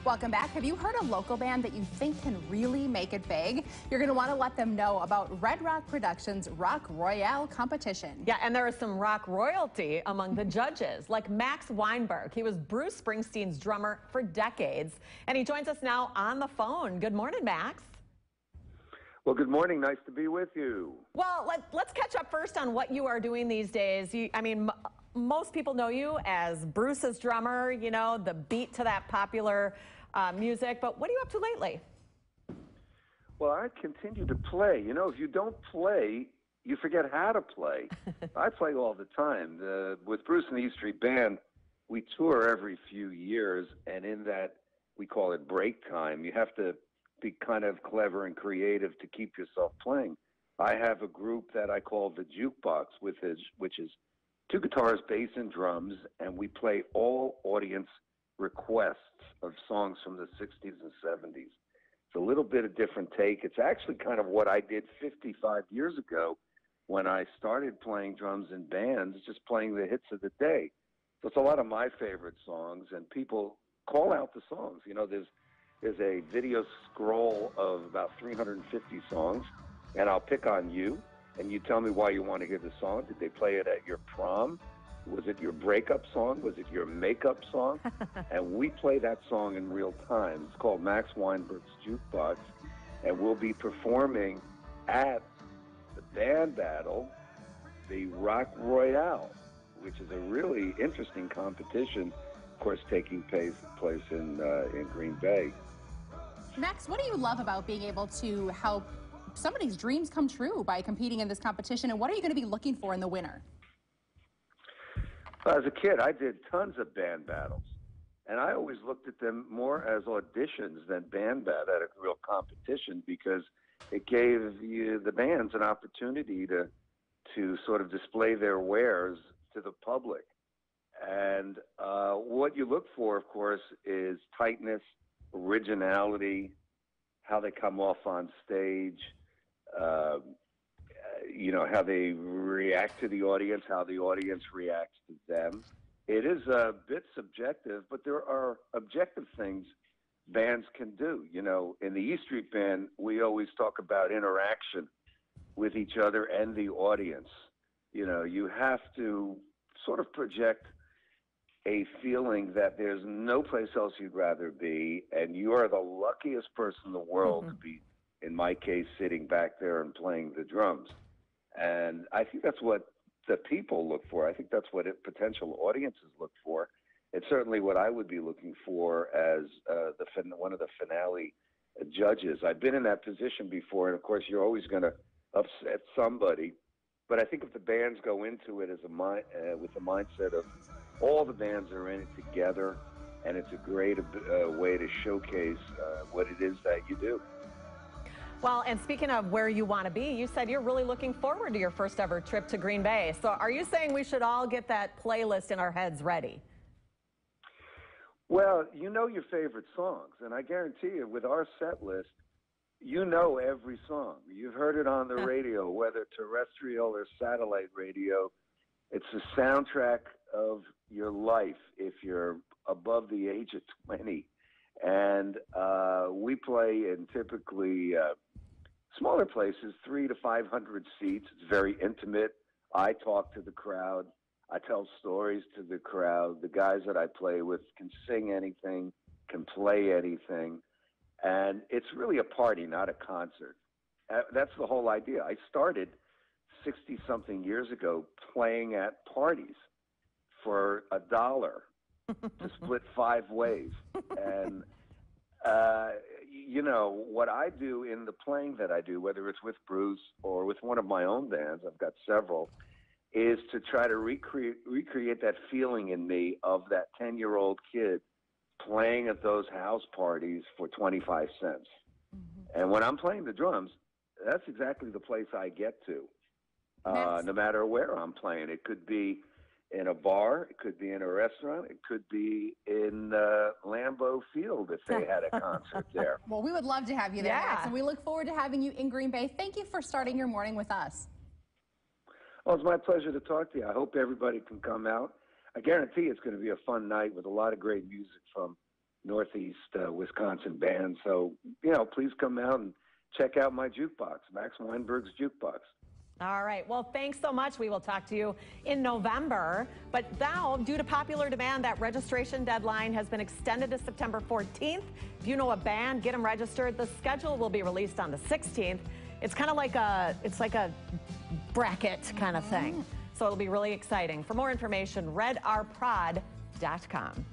Welcome back. Have you heard a local band that you think can really make it big? You're going to want to let them know about Red Rock Productions' Rock Royale competition. Yeah, and there is some rock royalty among the judges, like Max Weinberg. He was Bruce Springsteen's drummer for decades, and he joins us now on the phone. Good morning, Max. Well, good morning. Nice to be with you. Well, let's catch up first on what you are doing these days. Most people know you as Bruce's drummer, you know, the beat to that popular music, but what are you up to lately? Well, I continue to play. You know, if you don't play, you forget how to play. I play all the time. With Bruce and the E Street Band, we tour every few years, and in that, we call it break time. You have to be kind of clever and creative to keep yourself playing. I have a group that I call the Jukebox, which is 2 guitars, bass, and drums, and we play all audience requests of songs from the 60s and 70s. It's a little bit of different take. It's actually kind of what I did 55 years ago when I started playing drums in bands, just playing the hits of the day. So it's a lot of my favorite songs, and people call out the songs. You know, there's a video scroll of about 350 songs, and I'll pick on you, and you tell me why you want to hear the song. Did they play it at your prom? Was it your breakup song? Was it your makeup song? And we play that song in real time. It's called Max Weinberg's Jukebox, and we'll be performing at the band battle, the Rock Royale, which is a really interesting competition, of course, taking place in Green Bay. Max, what do you love about being able to help somebody's dreams come true by competing in this competition, and what are you going to be looking for in the winner? As a kid, I did tons of band battles, and I always looked at them more as auditions than band battle at a real competition, because it gave the bands an opportunity to sort of display their wares to the public. And what you look for, of course, is tightness, originality, how they come off on stage, you know, how they react to the audience, how the audience reacts to them. It is a bit subjective, but there are objective things bands can do. You know, in the E Street Band, we always talk about interaction with each other and the audience. You know, you have to sort of project a feeling that there's no place else you'd rather be, and you are the luckiest person in the world to be, in my case, sitting back there and playing the drums. And I think that's what the people look for. I think that's what potential audiences look for. It's certainly what I would be looking for as one of the finale judges. I've been in that position before, and of course, you're always going to upset somebody. But I think if the bands go into it as with the mindset of all the bands are in it together, and it's a great way to showcase what it is that you do. Well, and speaking of where you want to be, you said you're really looking forward to your first ever trip to Green Bay. So are you saying we should all get that playlist in our heads ready? Well, you know your favorite songs, and I guarantee you with our set list, you know every song. You've heard it on the radio, whether terrestrial or satellite radio. It's the soundtrack of your life if you're above the age of 20. And we play in typically smaller places, 300 to 500 seats. It's very intimate. I talk to the crowd. I tell stories to the crowd. The guys that I play with can sing anything, can play anything. And it's really a party, not a concert. That's the whole idea. I started 60-something years ago playing at parties for $1 to split 5 ways. And, you know, what I do in the playing that I do, whether it's with Bruce or with one of my own bands, I've got several, is to try to recreate that feeling in me of that 10-year-old kid playing at those house parties for 25 cents. And when I'm playing the drums, that's exactly the place I get to, no matter where I'm playing. It could be in a bar, it could be in a restaurant, it could be in Lambeau Field if they had a concert there. Well, we would love to have you there, Max, and we look forward to having you in Green Bay. Thank you for starting your morning with us. Well, it's my pleasure to talk to you. I hope everybody can come out. I guarantee it's going to be a fun night with a lot of great music from Northeast Wisconsin band. So, you know, please come out and check out my jukebox, Max Weinberg's Jukebox. All right. Well, thanks so much. We will talk to you in November. But now, due to popular demand, that registration deadline has been extended to September 14th. If you know a band, get them registered. The schedule will be released on the 16th. It's kind of like a bracket kind of thing. So it'll be really exciting. For more information, redourprod.com.